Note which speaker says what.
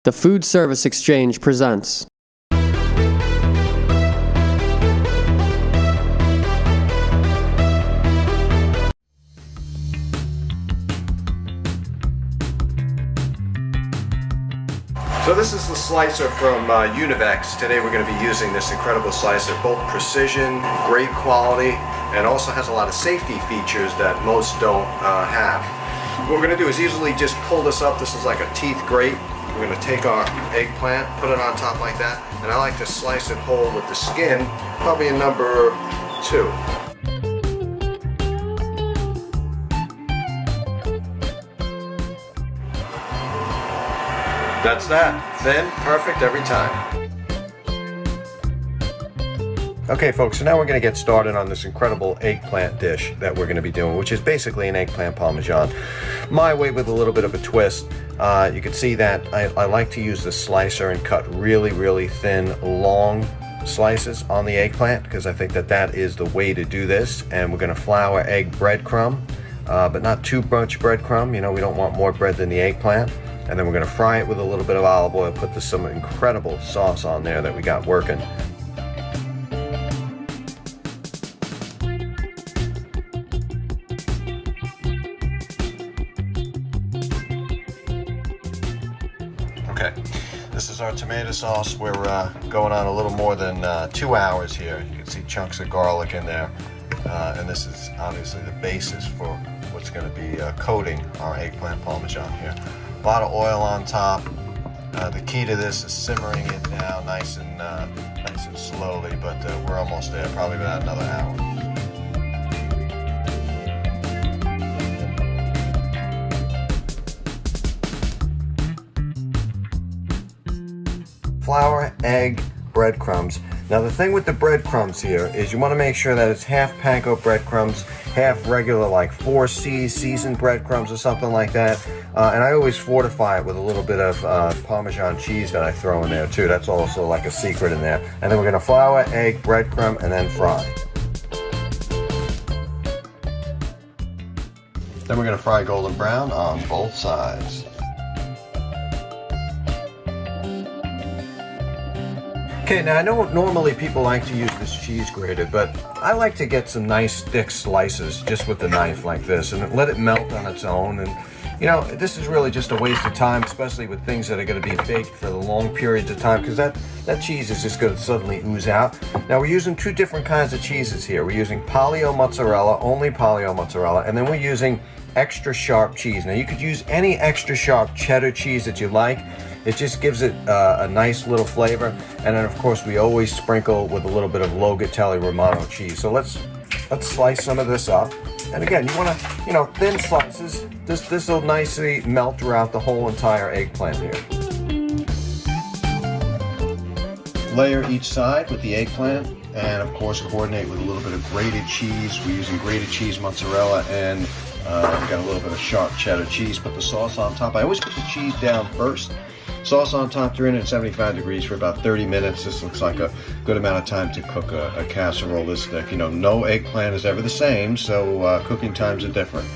Speaker 1: The Food Service Exchange presents.
Speaker 2: So this is the slicer from Univex. Today we're going to be using this incredible slicer, both precision, great quality, and also has a lot of safety features that most don't have. What we're going to do is easily just pull this up. This is like a teeth grate. We're going to take our eggplant, put it on top like that, and I like to slice it whole with the skin, probably a number 2. That's that. Thin, perfect every time. Okay folks, so now we're going to get started on this incredible eggplant dish that we're going to be doing, which is basically an eggplant parmesan. My way with a little bit of a twist. You can see that I like to use the slicer and cut really thin, long slices on the eggplant because I think that that is the way to do this. And we're going to flour egg breadcrumb, but not too much breadcrumb. You know, we don't want more bread than the eggplant. And then we're going to fry it with a little bit of olive oil, put some incredible sauce on there that we got working. Okay, this is our tomato sauce. We're going on a little more than 2 hours here. You can see chunks of garlic in there. And this is obviously the basis for what's going to be coating our eggplant parmesan here. A lot of oil on top. The key to this is simmering it down nice and slowly, but we're almost there, probably about another hour. Flour, egg, breadcrumbs. Now the thing with the breadcrumbs here is you want to make sure that it's half panko breadcrumbs, half regular like 4C seasoned breadcrumbs or something like that. And I always fortify it with a little bit of Parmesan cheese that I throw in there too. That's also like a secret in there. And then we're going to flour, egg, breadcrumb, and then fry. Then we're going to fry golden brown on both sides. Okay, now I know normally people like to use this cheese grater, but I like to get some nice thick slices just with the knife like this and let it melt on its own. And you know, this is really just a waste of time, especially with things that are going to be baked for the long periods of time, because that cheese is just going to suddenly ooze out. Now we're using 2 different kinds of cheeses here. We're using polio mozzarella, only polio mozzarella, and then we're using extra sharp cheese. Now you could use any extra sharp cheddar cheese that you like. It just gives it a nice little flavor. And then of course we always sprinkle with a little bit of Locatelli Romano cheese. So let's slice some of this up. And again, you want to, you know, thin slices. This will nicely melt throughout the whole entire eggplant here. Layer each side with the eggplant, and of course coordinate with a little bit of grated cheese. We're using grated cheese mozzarella, and we've got a little bit of sharp cheddar cheese. Put the sauce on top. I always put the cheese down first. Sauce on top, 375 degrees for about 30 minutes. This looks like a good amount of time to cook a casserole this thick. You know, no eggplant is ever the same, so cooking times are different.